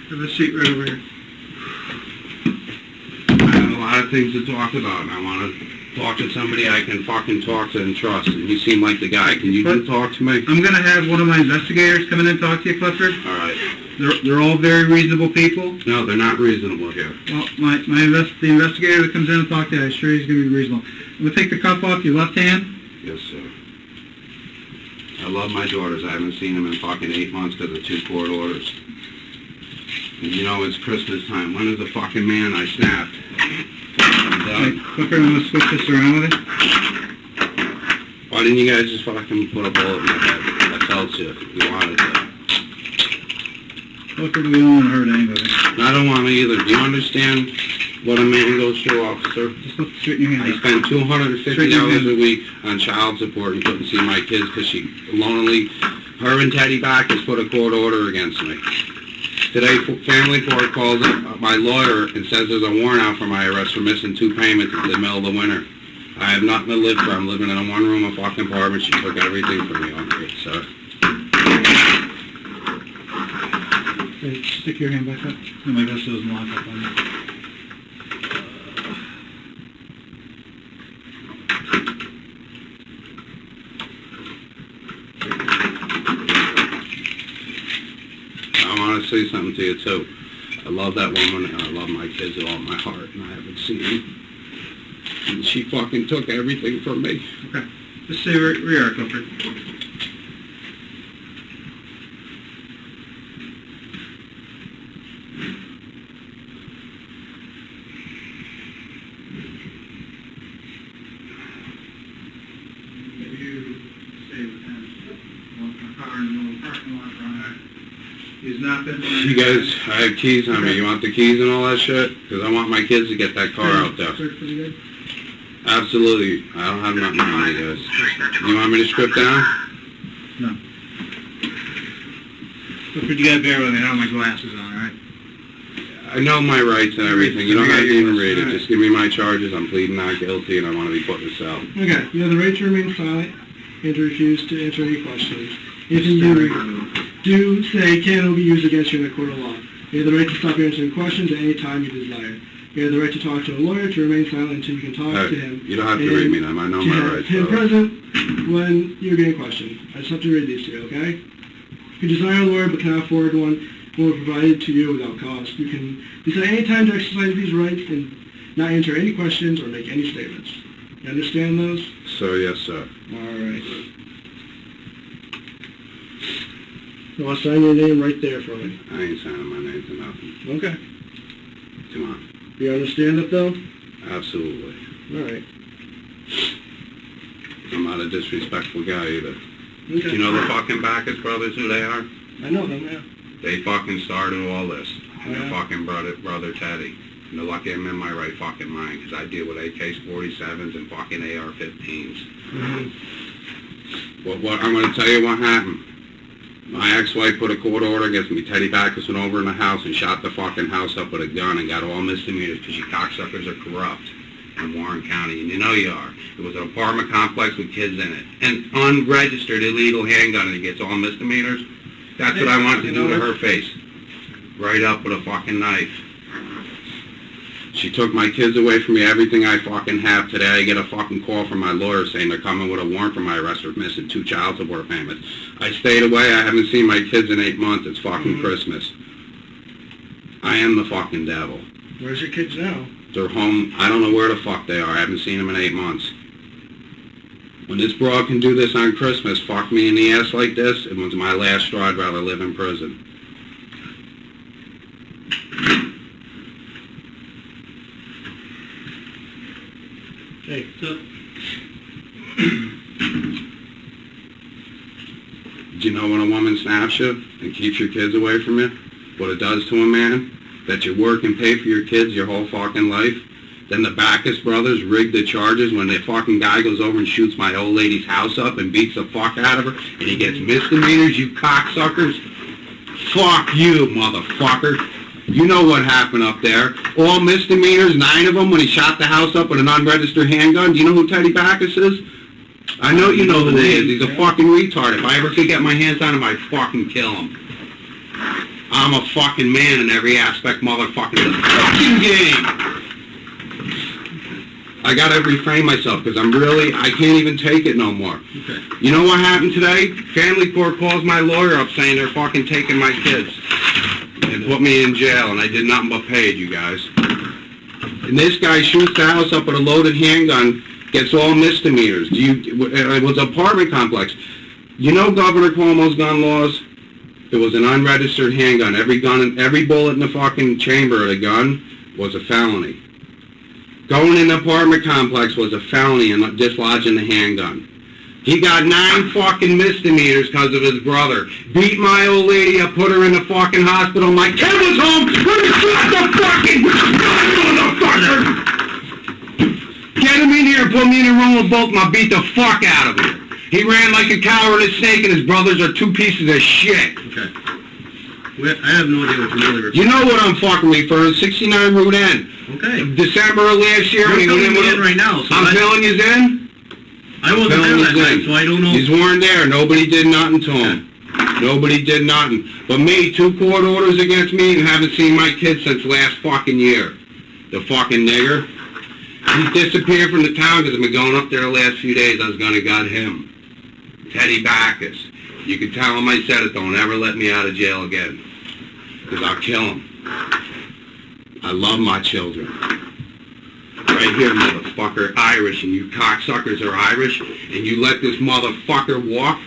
Have a seat right over here. I have a lot of things to talk about, and I want to talk to somebody I can fucking talk to and trust, and you seem like the guy. Can you do talk to me? I'm going to have one of my investigators come in and talk to you, Clifford. All right. They're all very reasonable people. No, they're not reasonable here. Well, the investigator that comes in and talks to you, I'm sure he's going to be reasonable. I'm going to take the cuff off your left hand. Yes, sir. I love my daughters. I haven't seen them in fucking 8 months because of 2 court orders. And you know, it's Christmas time. When is the fucking man I snapped? Hey, Clifford, I'm going to switch this around with you. Why didn't you guys just fucking put a bullet in my head? I told you. You wanted to. Clifford, we don't want to hurt anybody. I don't want to either. Do you understand what a man goes through, officer? Just look straight in your hand. I spend $250 a week on child support and couldn't see my kids because she lonely. Her and Teddy Backus put a court order against me. Today, family court calls up my lawyer and says there's a warrant out for my arrest for missing 2 payments in the middle of the winter. I have nothing to live for. I'm living in a one-room fucking apartment. She took everything from me on it, sir. Hey, stick your hand back up. Oh my gosh, doesn't lock up on you. I want to say something to you, too. I love that woman, and I love my kids with all my heart, and I haven't seen them. And she fucking took everything from me. Okay. Just stay where you are, Clifford. You guys, I have keys on me. You want the keys and all that shit? Because I want my kids to get that car out there. Absolutely. I don't have nothing on you guys. You want me to strip down? No. Clifford, you gotta bear with me. I don't have my glasses on, all right? I know my rights and everything. You don't have to even read it. Just give me my charges. I'm pleading not guilty, and I want to be put in a cell. Okay. You have the right to remain silent and to refuse to answer any questions. If you do say can will be used against you in a court of law. You have the right to stop answering questions at any time you desire. You have the right to talk to a lawyer to remain silent until you can talk to him. You don't have to read me them. I know my rights. Him present when you're being questioned. I just have to read these to you, okay? If you desire a lawyer but cannot afford one will be provided to you without cost. You can decide any time to exercise these rights and not answer any questions or make any statements. You understand those? Sir, yes, sir. All right. I'll sign your name right there for me. I ain't signing my name to nothing. Okay. Come on. You understand it, though? Absolutely. All right. I'm not a disrespectful guy either. Okay. You know the fucking Backus brothers, who they are? I know them, yeah. They fucking started all this. And their Yeah. fucking brother Teddy. And they're lucky I'm in my right fucking mind, because I deal with AK-47s and fucking AR-15s. Mm-hmm. What I'm going to tell you what happened. My ex-wife put a court order against me. Teddy Backus went over in the house and shot the fucking house up with a gun and got all misdemeanors because you cocksuckers are corrupt in Warren County. And you know you are. It was an apartment complex with kids in it. An unregistered illegal handgun, and he gets all misdemeanors. That's what I want to do to her face. Right up with a fucking knife. She took my kids away from me, everything I fucking have. Today I get a fucking call from my lawyer saying they're coming with a warrant for my arrest for missing 2 child support payments. I stayed away. I haven't seen my kids in 8 months. It's fucking Christmas. I am the fucking devil. Where's your kids now? They're home. I don't know where the fuck they are. I haven't seen them in 8 months. When this broad can do this on Christmas, fuck me in the ass like this, it was my last straw. I'd rather live in prison. Hey, so... Do you know when a woman snaps you and keeps your kids away from you? What it does to a man? That you work and pay for your kids your whole fucking life? Then the Backus brothers rigged the charges when the fucking guy goes over and shoots my old lady's house up and beats the fuck out of her, and he gets misdemeanors, you cocksuckers? Fuck you, motherfucker. You know what happened up there. All misdemeanors, 9 of them when he shot the house up with an unregistered handgun. Do you know who Teddy Backus is? I know you know who he is. He's a fucking retard. If I ever could get my hands on him, I'd fucking kill him. I'm a fucking man in every aspect, motherfucking of the fucking game. I gotta refrain myself because I can't even take it no more. Okay. You know what happened today? Family court calls my lawyer up saying they're fucking taking my kids and put me in jail, and I did nothing but pay it, you guys. And this guy shoots the house up with a loaded handgun, gets all misdemeanors. It was an apartment complex. You know Governor Cuomo's gun laws? It was an unregistered handgun. Every bullet in the fucking chamber of the gun was a felony. Going in the apartment complex was a felony and dislodging the handgun. He got 9 fucking misdemeanors because of his brother. Beat my old lady up, put her in the fucking hospital. My kid was home. Let me shut the fucking motherfucker! Get him in here and put me in a room with both of them. I'll beat the fuck out of him. He ran like a coward and a snake, and his brothers are 2 pieces of shit. Okay. I have no idea what you're really referring to. You know what I'm fucking referring to? 69 Route N. Okay. December of last year. You're filling me in right now. So I'm filling you in? I wasn't there last night, so I don't know. He's weren't there. Nobody did nothing to him. Nobody did nothing. But me, 2 court orders against me and haven't seen my kid since last fucking year. The fucking nigger. He's disappeared from the town because I've been going up there the last few days. I was going to got him. Teddy Backus. You can tell him I said it. Don't ever let me out of jail again. Because I'll kill him. I love my children. Right here, motherfucker, Irish, and you cocksuckers are Irish, and you let this motherfucker walk?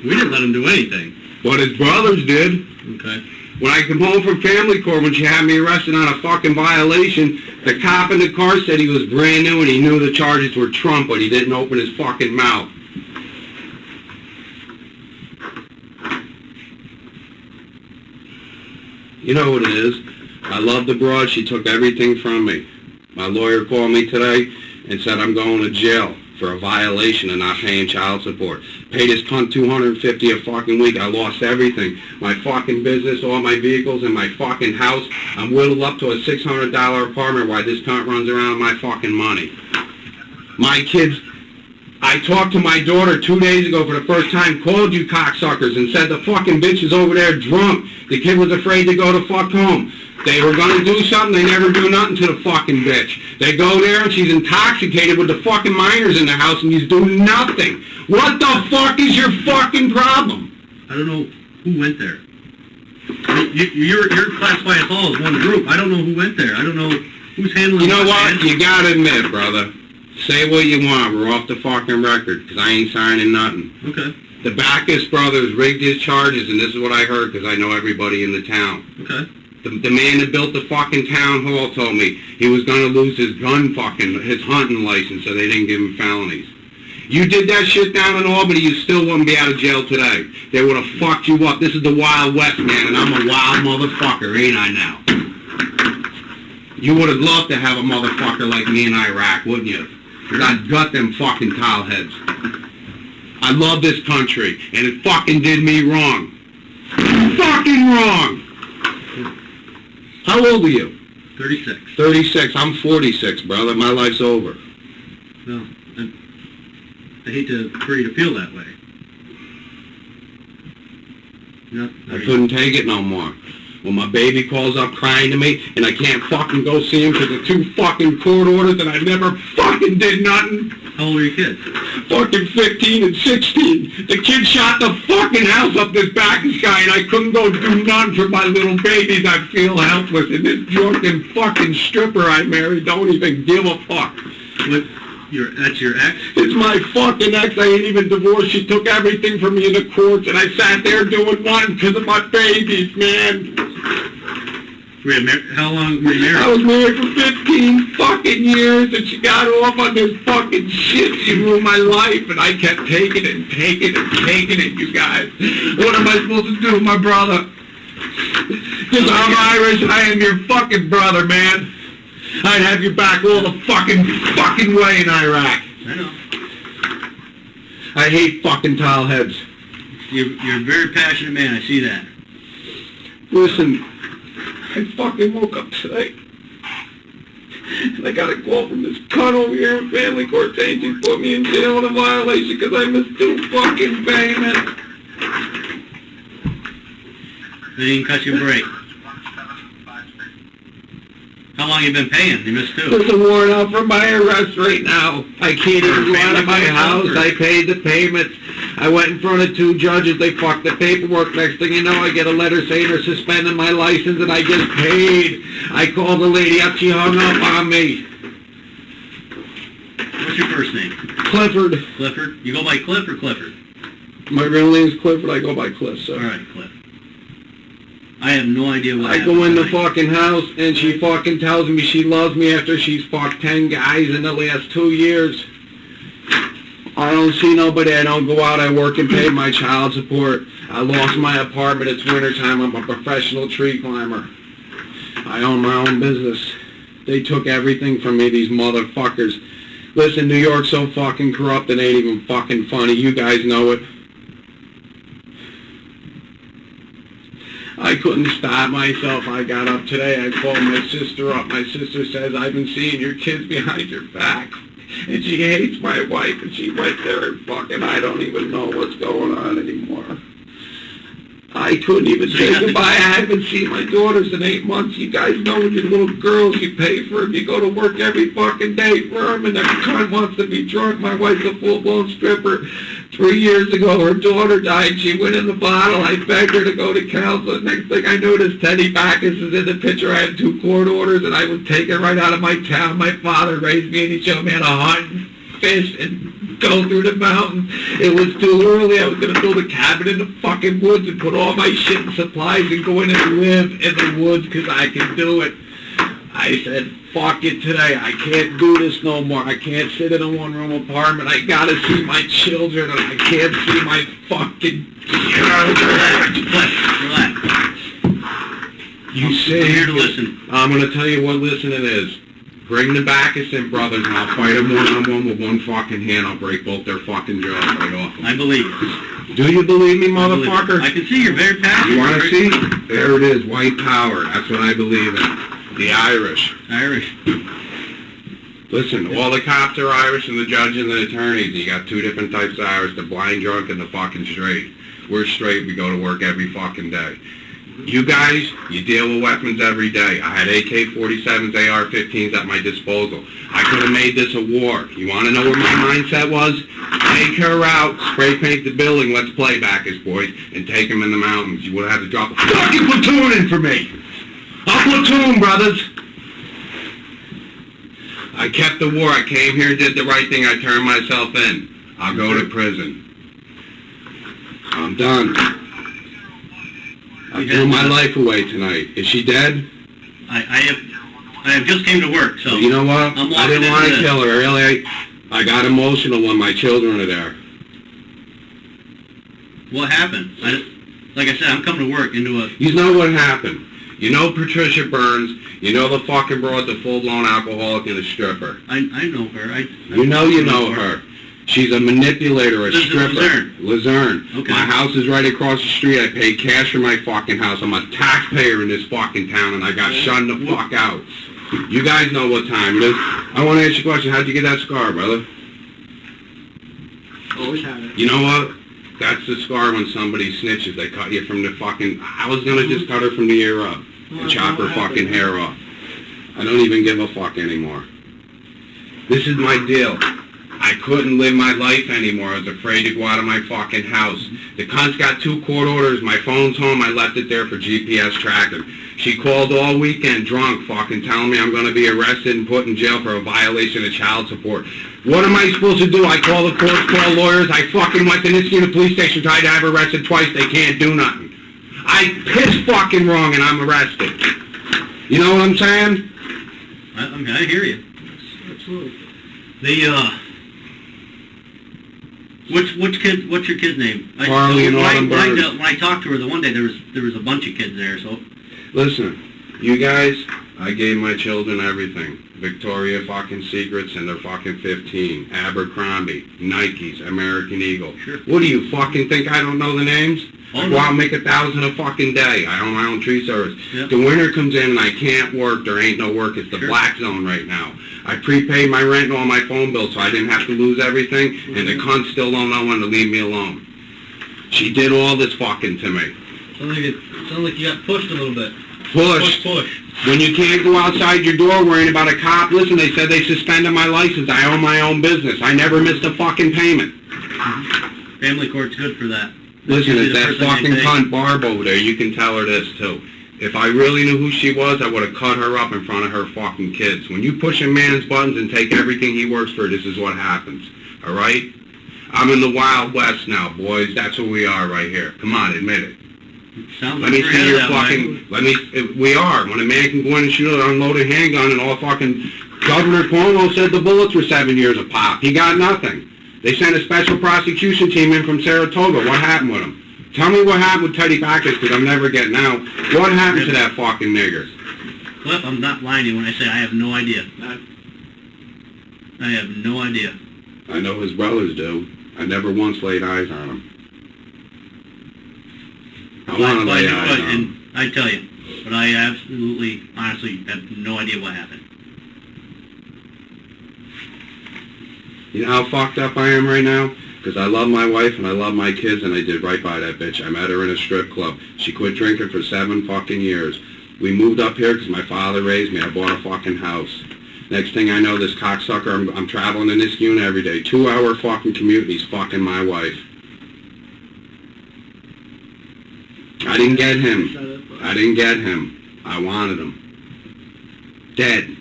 We didn't let him do anything. But his brothers did. Okay. When I come home from family court, when she had me arrested on a fucking violation, the cop in the car said he was brand new and he knew the charges were Trump, but he didn't open his fucking mouth. You know what it is? I love the broad. She took everything from me. My lawyer called me today and said I'm going to jail for a violation of not paying child support. Paid this cunt $250 a fucking week. I lost everything. My fucking business, all my vehicles, and my fucking house. I'm whittled up to a $600 apartment while this cunt runs around with my fucking money. My kids... I talked to my daughter 2 days ago for the first time, called you cocksuckers, and said the fucking bitch is over there drunk. The kid was afraid to go to fuck home. They were going to do something, they never do nothing to the fucking bitch. They go there and she's intoxicated with the fucking minors in the house and you do nothing. What the fuck is your fucking problem? I don't know who went there. You're classified as all as one group. I don't know who went there. I don't know who's handling. You know what? You gotta admit, brother. Say what you want. We're off the fucking record because I ain't signing nothing. Okay. The Backus brothers rigged his charges, and this is what I heard because I know everybody in the town. Okay. The man that built the fucking town hall told me he was going to lose his his hunting license, so they didn't give him felonies. You did that shit down in Albany, you still wouldn't be out of jail today. They would have fucked you up. This is the Wild West, man, and I'm a wild motherfucker, ain't I now? You would have loved to have a motherfucker like me in Iraq, wouldn't you? Because I'd gut them fucking towel heads. I love this country, and it fucking did me wrong. Fucking wrong! How old are you? 36. 36. I'm 46, brother. My life's over. No, I hate for you to feel that way. I couldn't take it no more. When my baby calls up crying to me and I can't fucking go see him because of 2 fucking court orders and I never fucking did nothing. How old are your kids? Fucking 15 and 16. The kid shot the fucking house up this Backus guy and I couldn't go do nothing for my little babies. I feel helpless. And this drunken fucking stripper I married don't even give a fuck. What? That's your ex? It's my fucking ex. I ain't even divorced. She took everything from me in the courts and I sat there doing nothing because of my babies, man. How long were you married? I was married for 15 fucking years and she got off on this fucking shit. She ruined my life and I kept taking it and taking it and taking it, you guys. What am I supposed to do, my brother? Because I'm Irish, I am your fucking brother, man. I'd have you back all the fucking way in Iraq. I know. I hate fucking towel heads. You're a very passionate man, I see that. Listen, I fucking woke up today. And I got a call from this cunt over here in family court saying she put me in jail on a violation because I missed 2 fucking payments. They didn't cut you a break. How long you been paying? You missed two. There's a warrant out for my arrest right now. I can't even go out of my house. I paid the payments. I went in front of 2 judges. They fucked the paperwork. Next thing you know, I get a letter saying they're suspending my license and I get paid. I called the lady up. She hung up on me. What's your first name? Clifford. Clifford? You go by Cliff or Clifford? My real name's Clifford. I go by Cliff, sir. All right, Cliff. I have no idea what I happened go in the tonight. fucking house and she fucking tells me she loves me after she's fucked 10 guys in the last 2 years. I don't see nobody. I don't go out. I work and pay my child support. I lost my apartment. It's wintertime. I'm a professional tree climber. I own my own business. They took everything from me, these motherfuckers. Listen, New York's so fucking corrupt it ain't even fucking funny. You guys know it. I couldn't stop myself. I got up today. I called my sister up. My sister says, I've been seeing your kids behind your back. And she hates my wife. And she went there and fucking, I don't even know what's going on anymore. I couldn't even say goodbye. I haven't seen my daughters in 8 months. You guys know when you're little girls, you pay for them. You go to work every fucking day for them. And every time wants to be drunk. My wife's a full-blown stripper. 3 years ago, her daughter died. She went in the bottle. I begged her to go to counseling. Next thing I knew, this Teddy Backus is in the picture. I had 2 court orders, and I was taken right out of my town. My father raised me, and he showed me how to hunt and fish and go through the mountains. It was too early. I was going to build a cabin in the fucking woods and put all my shit and supplies and go in and live in the woods because I can do it. I said, fuck it today. I can't do this no more. I can't sit in a one-room apartment. I gotta see my children and I can't see my fucking Relax. You say I'm here to listen. I'm gonna tell you what listening is. Bring the Backus in, brothers, and I'll fight them one-on-one with one fucking hand. I'll break both their fucking jaws right off them. I believe it. Do you believe me, motherfucker? I can see you're very passionate. You want to see? There it is, white power. That's what I believe in. The Irish. Irish. Listen, all the cops are Irish and the judges and the attorneys. You got 2 different types of Irish, the blind drunk and the fucking straight. We're straight, we go to work every fucking day. You guys, you deal with weapons every day. I had AK-47s, AR-15s at my disposal. I could have made this a war. You want to know what my mindset was? Take her out, spray paint the building, let's play Backus, boys, and take them in the mountains. You would have had to drop a fucking platoon in for me. A platoon, brothers. I kept the war. I came here and did the right thing. I turned myself in. I'll go to prison. I'm done. I threw my life away tonight. Is she dead? I have just came to work, so... You know what? I'm I didn't want to kill her. Really, I got emotional when my children are there. What happened? Like I said, I'm coming to work into a... You know what happened? You know Patricia Burns. You know the fucking broad, the full-blown alcoholic and a stripper. I know her. You know her. She's a manipulator, a stripper. Luzerne. Okay. My house is right across the street. I pay cash for my fucking house. I'm a taxpayer in this fucking town, and I got shunned the fuck out. You guys know what time it is. I want to ask you a question. How'd you get that scar, brother? Always had it. You know what? That's the scar when somebody snitches. They cut you from the fucking... I was going to just cut her from the ear up and chop her fucking hair off. I don't even give a fuck anymore. This is my deal. I couldn't live my life anymore. I was afraid to go out of my fucking house. The cunt's got 2 court orders. My phone's home. I left it there for GPS tracking. She called all weekend drunk, fucking telling me I'm going to be arrested and put in jail for a violation of child support. What am I supposed to do? I call the courts, call lawyers. I fucking went to Niskuna police station, tried to have her arrested twice. They can't do nothing. I pissed fucking wrong and I'm arrested. You know what I'm saying? I hear you. Absolutely. What's your kid's name? Harley and Autumn Burns. When I talked to her the one day, there was a bunch of kids there. So listen, you guys, I gave my children everything. Victoria fucking Secrets and they're fucking 15. Abercrombie, Nikes, American Eagle. Sure. What do you fucking think I don't know the names? I go out and make 1,000 a fucking day. I own my own tree service. Yep. The winter comes in and I can't work. There ain't no work. It's the black zone right now. I prepaid my rent and all my phone bills so I didn't have to lose everything. And the cunt still don't know when to leave me alone. She did all this fucking to me. Sounds like you got pushed a little bit. Push. When you can't go outside your door worrying about a cop, listen, they said they suspended my license. I own my own business. I never missed a fucking payment. Family court's good for that. Listen, it's that fucking cunt Barb over there. You can tell her this, too. If I really knew who she was, I would have cut her up in front of her fucking kids. When you push a man's buttons and take everything he works for, this is what happens. All right? I'm in the Wild West now, boys. That's who we are right here. Come on, admit it. Let me see your fucking... We are. When a man can go in and shoot an unloaded handgun and all fucking... Governor Cuomo said the bullets were 7 years a pop. He got nothing. They sent a special prosecution team in from Saratoga. What happened with him? Tell me what happened with Teddy Backus, because I'm never getting out. What happened to that fucking nigger? Cliff, I'm not lying to you when I say I have no idea. I have no idea. I know his brothers do. I never once laid eyes on him. I want to lay eyes on him. I tell you, but I absolutely, honestly, have no idea what happened. You know how fucked up I am right now? Because I love my wife and I love my kids and I did right by that bitch. I met her in a strip club. She quit drinking for 7 fucking years. We moved up here because my father raised me. I bought a fucking house. Next thing I know, this cocksucker, I'm traveling in this unit every day. 2-hour fucking commute and he's fucking my wife. I didn't get him. I didn't get him. I wanted him. Dead.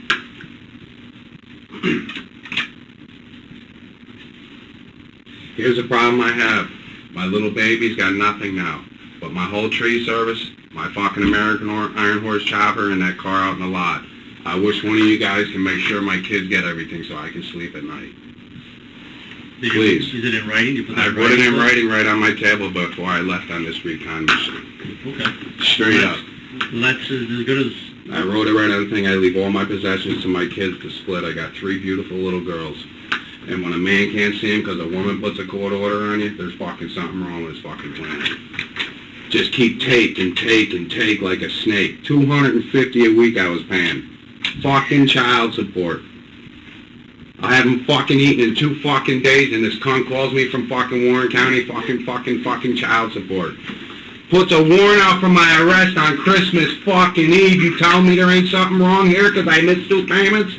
Here's the problem I have. My little baby's got nothing now. But my whole tree service, my fucking American Iron Horse chopper, and that car out in the lot. I wish one of you guys can make sure my kids get everything so I can sleep at night. Please. Is it in writing? I put it in writing right on my table before I left on this recon mission. Okay. Straight up. Well, that's as good as... I wrote it right on the thing. I leave all my possessions to my kids to split. I got 3 beautiful little girls. And when a man can't see him because a woman puts a court order on you, there's fucking something wrong with his fucking planet. Just keep take and take and take like a snake. $250 a week I was paying. Fucking child support. I haven't fucking eaten in 2 fucking days and this cunt calls me from fucking Warren County fucking child support. Puts a warrant out for my arrest on Christmas fucking Eve. You tell me there ain't something wrong here because I missed 2 payments?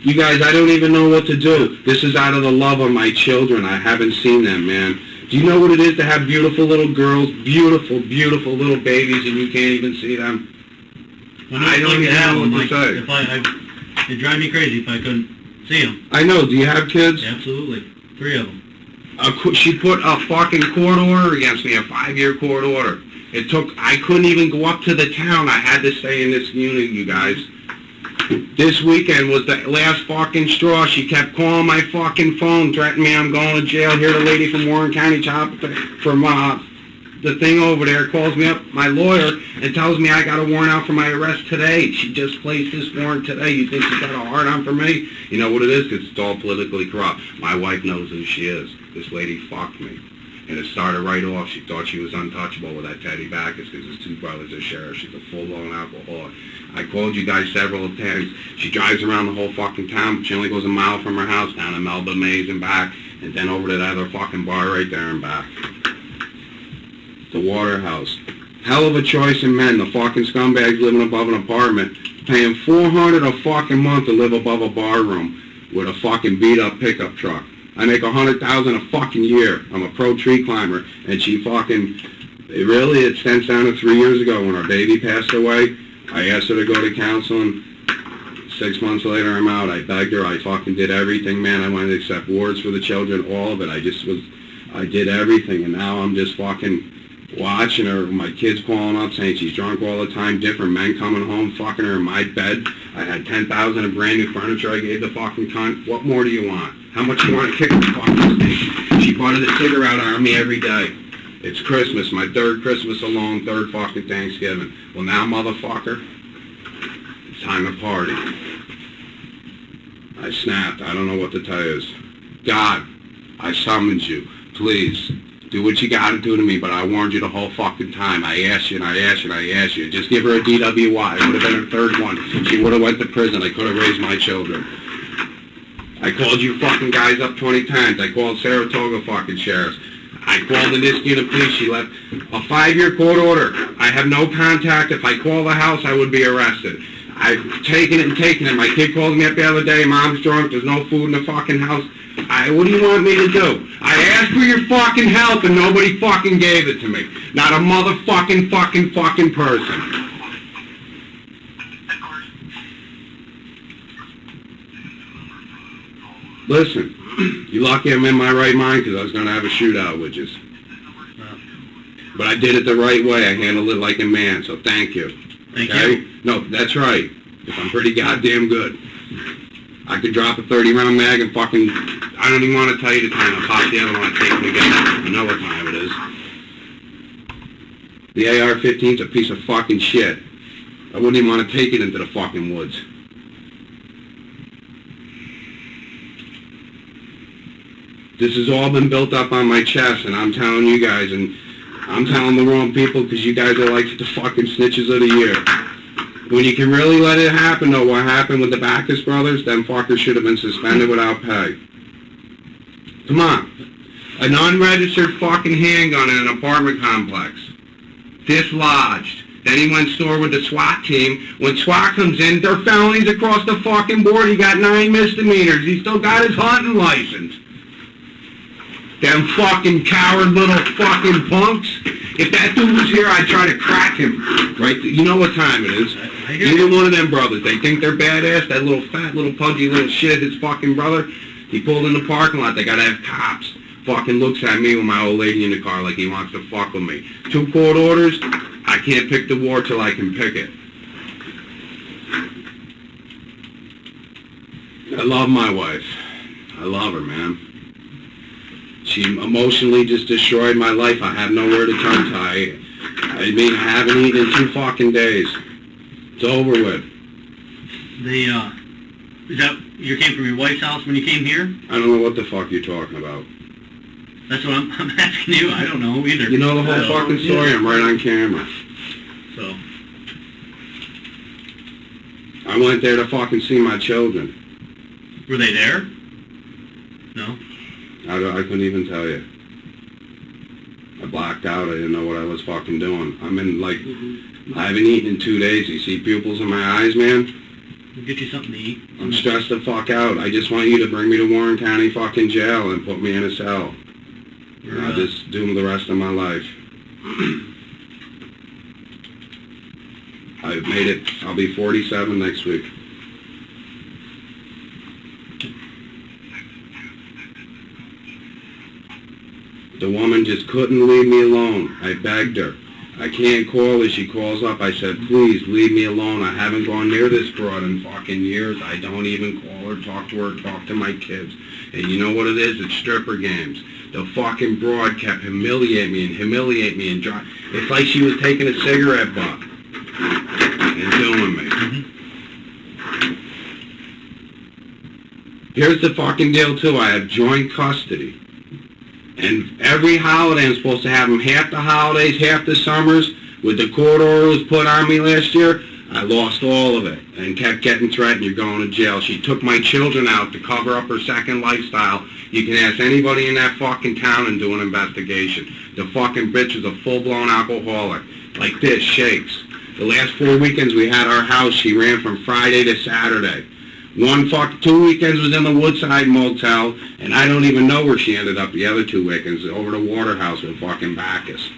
You guys, I don't even know what to do. This is out of the love of my children. I haven't seen them, man. Do you know what it is to have beautiful little girls, beautiful, beautiful little babies, and you can't even see them? I don't even know what to say. It'd drive me crazy if I couldn't see them. I know. Do you have kids? Absolutely. 3 of them. She put a fucking court order against me, a 5-year court order. I couldn't even go up to the town. I had to stay in this unit, you guys. This weekend was the last fucking straw. She kept calling my fucking phone, threatening me I'm going to jail. Here the lady from Warren County from the thing over there calls me up, my lawyer, and tells me I got a warrant out for my arrest today. She just placed this warrant today. You think she's got a hard on for me? You know what it is? Because it's all politically corrupt. My wife knows who she is. This lady fucked me. And it started right off. She thought she was untouchable with that Teddy Backus because his 2 brothers are sheriffs. She's a full-blown alcoholic. I called you guys several times. She drives around the whole fucking town, but she only goes a mile from her house down to Melba Mays and back, and then over to that other fucking bar right there and back. The Waterhouse. Hell of a choice in men. The fucking scumbags living above an apartment, paying $400 a fucking month to live above a bar room with a fucking beat-up pickup truck. I make $100,000 a fucking year. I'm a pro tree climber, and she fucking... It stems down to 3 years ago when our baby passed away. I asked her to go to counseling. 6 months later, I'm out. I begged her. I fucking did everything, man. I wanted to accept wards for the children, all of it. I did everything, and now I'm just fucking watching her. My kids calling up saying she's drunk all the time. Different men coming home, fucking her in my bed. I had $10,000 of brand new furniture I gave the fucking cunt. What more do you want? How much do you want to kick the fucking thing? She bought a cigarette on me every day. It's Christmas, my 3rd Christmas alone, 3rd fucking Thanksgiving. Well, now, motherfucker, it's time to party. I snapped. I don't know what to tell you. God, I summoned you. Please, do what you gotta do to me, but I warned you the whole fucking time. I asked you and I asked you and I asked you. Just give her a DWI. It would have been her 3rd one. She would have went to prison. I could have raised my children. I called you fucking guys up 20 times. I called Saratoga fucking sheriffs. I called the Niskuna police. She left a 5-year court order. I have no contact. If I call the house, I would be arrested. I've taken it and taken it. My kid called me up the other day. Mom's drunk. There's no food in the fucking house. What do you want me to do? I asked for your fucking help and nobody fucking gave it to me. Not a motherfucking fucking person. Listen, you're lucky I'm in my right mind because I was going to have a shootout with you. But I did it the right way. I handled it like a man, so thank you. Thank you. No, that's right. Because I'm pretty goddamn good. I could drop a 30-round mag and fucking... I don't even want to tell you the time. I'll pop the other one and take it again. I know what time it is. The AR-15's a piece of fucking shit. I wouldn't even want to take it into the fucking woods. This has all been built up on my chest, and I'm telling you guys, and I'm telling the wrong people because you guys are like the fucking snitches of the year. When you can really let it happen, though, what happened with the Backus brothers, them fuckers should have been suspended without pay. Come on. An unregistered fucking handgun in an apartment complex. Dislodged. Then he went store with the SWAT team. When SWAT comes in, they're felonies across the fucking board. He got 9 misdemeanors. He still got his hunting license. Them fucking coward little fucking punks. If that dude was here, I'd try to crack him. Right? You know what time it is. Either one of them brothers. They think they're badass. That little fat, little pudgy little shit, his fucking brother, he pulled in the parking lot. They gotta have cops. Fucking looks at me with my old lady in the car like he wants to fuck with me. 2 court orders. I can't pick the war till I can pick it. I love my wife. I love her, man. She emotionally just destroyed my life. I have nowhere to turn to. I mean, I haven't eaten in 2 fucking days. It's over with. Is that, you came from your wife's house when you came here? I don't know what the fuck you're talking about. That's what I'm asking you. I don't know either. You know the whole fucking story. I'm right on camera. So. I went there to fucking see my children. Were they there? No? I couldn't even tell you. I blacked out. I didn't know what I was fucking doing. I'm in, like, I haven't eaten in 2 days. You see pupils in my eyes, man? We'll get you something to eat. I'm stressed the fuck out. I just want you to bring me to Warren County fucking jail and put me in a cell. And I'll just do the rest of my life. I've made it. I'll be 47 next week. The woman just couldn't leave me alone. I begged her. I can't call her. She calls up. I said, please leave me alone. I haven't gone near this broad in fucking years. I don't even call her, talk to her, talk to my kids. And you know what it is? It's stripper games. The fucking broad kept humiliating me and drive. It's like she was taking a cigarette butt and doing me. Here's the fucking deal, too. I have joint custody. And every holiday I'm supposed to have them, half the holidays, half the summers. With the court order was put on me last year, I lost all of it and kept getting threatened, you're going to jail. She took my children out to cover up her second lifestyle. You can ask anybody in that fucking town and do an investigation. The fucking bitch is a full-blown alcoholic. Like this, shakes. The last 4 weekends we had our house, she ran from Friday to Saturday. 2 weekends was in the Woodside Motel, and I don't even know where she ended up the other 2 weekends, over the Waterhouse with fucking Backus.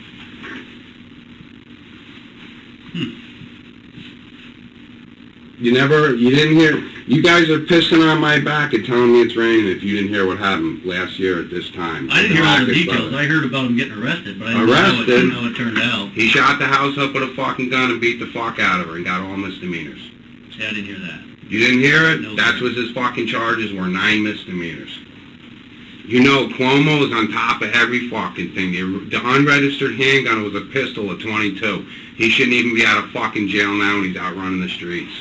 You didn't hear, you guys are pissing on my back and telling me it's raining if you didn't hear what happened last year at this time. I didn't hear all the details. I heard about him getting arrested, but I didn't know how it turned out. He shot the house up with a fucking gun and beat the fuck out of her and got all misdemeanors. See, I didn't hear that. You didn't hear it? No, That's what his fucking charges were, 9 misdemeanors. You know, Cuomo is on top of every fucking thing. The unregistered handgun was a pistol at 22. He shouldn't even be out of fucking jail now and he's out running the streets.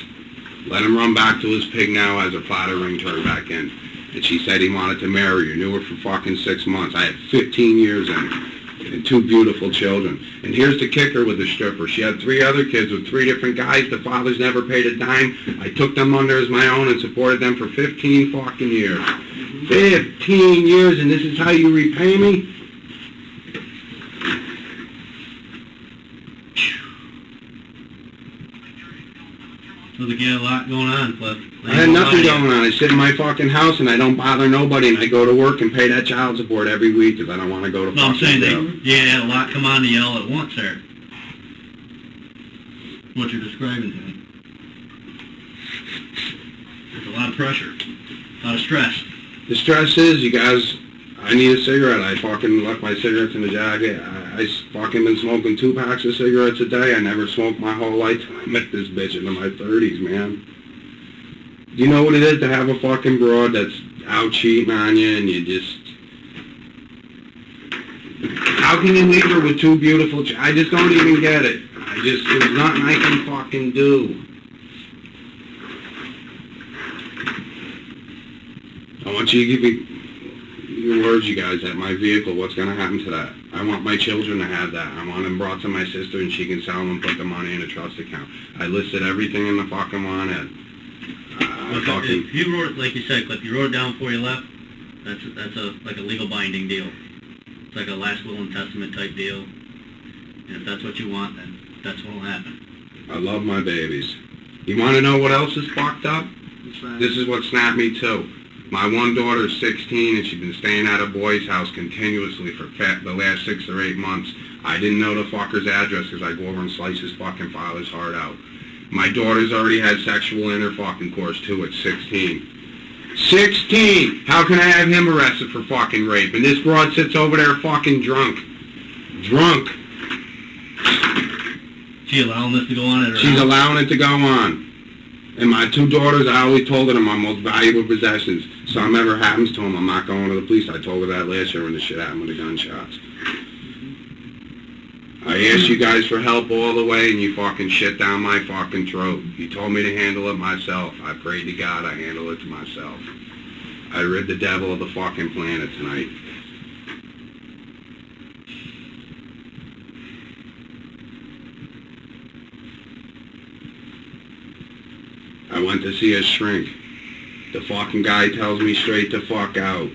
Let him run back to his pig now as a platter ringed her back in. And she said he wanted to marry her. Knew her for fucking 6 months. I had 15 years in it. and 2 beautiful children. And here's the kicker with the stripper. She had 3 other kids with 3 different guys. The fathers never paid a dime. I took them under as my own and supported them for 15 fucking years. 15 years, and this is how you repay me? Sounds like you had a lot going on, Cliff. I had nothing going on. I sit in my fucking house and I don't bother nobody, and I go to work and pay that child support every week because I don't want to go to No, I'm fucking saying jail. that you had a lot come on to you all at once there. What you're describing to me. There's a lot of pressure. A lot of stress. The stress is, you guys, I need a cigarette. I fucking left my cigarettes in the jacket. I fucking been smoking 2 packs of cigarettes a day. I never smoked my whole life till I met this bitch into my 30s, man. Do you know what it is to have a fucking broad that's out cheating on you and you just... How can you leave her with 2 beautiful I just don't even get it. There's nothing I can fucking do. I want you to give me your words, you guys, at my vehicle. What's going to happen to that? I want my children to have that. I want them brought to my sister and she can sell them and put the money in a trust account. I listed everything in the fucking wanted. If you wrote it, like you said, Cliff, you wrote it down before you left, that's like a legal binding deal. It's like a last will and testament type deal. And if that's what you want, then that's what will happen. I love my babies. You want to know what else is fucked up? This is what snapped me too. My one daughter's 16 and she's been staying at a boy's house continuously for the last 6 or 8 months. I didn't know the fucker's address because I go over and slice his fucking father's heart out. My daughter's already had sexual interfucking course too at 16. 16! How can I have him arrested for fucking rape? And this broad sits over there fucking drunk. Drunk. She allowing this to go on at her She's house? allowing it to go on. And my 2 daughters, I always told her they're my most valuable possessions. Something ever happens to them, I'm not going to the police. I told her that last year when the shit happened with the gunshots. I asked you guys for help all the way, and you fucking shit down my fucking throat. You told me to handle it myself. I prayed to God I handle it to myself. I rid the devil of the fucking planet tonight. I went to see a shrink. The fucking guy tells me straight to fuck out.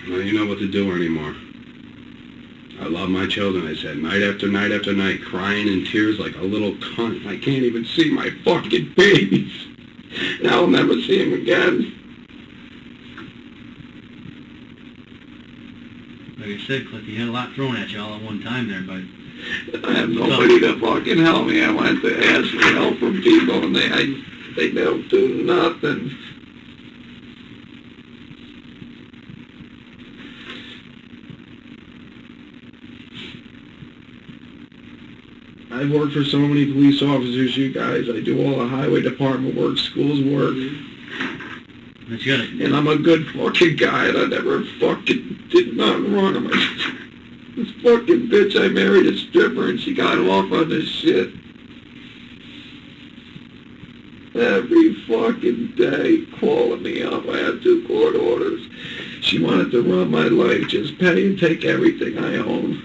I don't even know what to do anymore. I love my children, I said, night after night after night, crying in tears like a little cunt. I can't even see my fucking babies. Now I'll never see them again. Like I said, Cliff, you had a lot thrown at you all at one time there, but... I have nobody to fucking help me. I went to ask for help from people and they don't do nothing. I've worked for so many police officers, you guys. I do all the highway department work, schools work. But you gotta... And I'm a good fucking guy, and I never fucking did nothing wrong. This fucking bitch, I married a stripper, and she got off on this shit. Every fucking day, calling me up. I had 2 court orders. She wanted to run my life, just pay and take everything I own.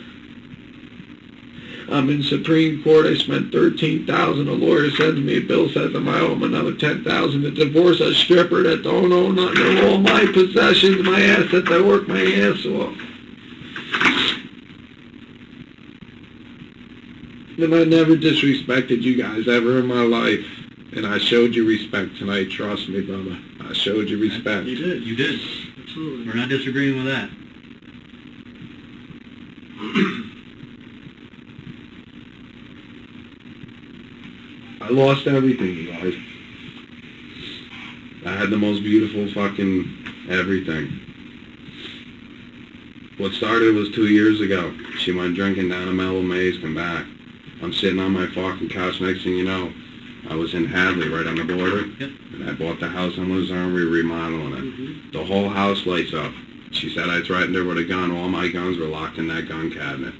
I'm in Supreme Court. I spent $13,000. A lawyer sends me a bill, says I owe him another $10,000 to divorce a stripper that don't own nothing. All my possessions, my assets. I work my ass off. And I never disrespected you guys ever in my life. And I showed you respect tonight. Trust me, brother. I showed you respect. You did. You did. Absolutely. We're not disagreeing with that. I lost everything, you guys. I had the most beautiful fucking everything. What started was 2 years ago. She went drinking down a Mellow Maze, come back. I'm sitting on my fucking couch. Next thing you know, I was in Hadley, right on the border. Yep. And I bought the house in Luzerne. We're remodeling it. Mm-hmm. The whole house lights up. She said I threatened her with a gun. All my guns were locked in that gun cabinet.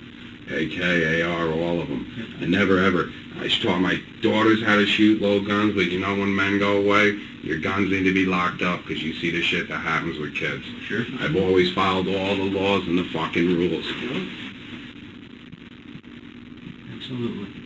AK, AR, all of them. Yep. I never ever. I taught my daughters how to shoot low guns, but you know when men go away, your guns need to be locked up because you see the shit that happens with kids. Sure. I've always followed all the laws and the fucking rules. Absolutely.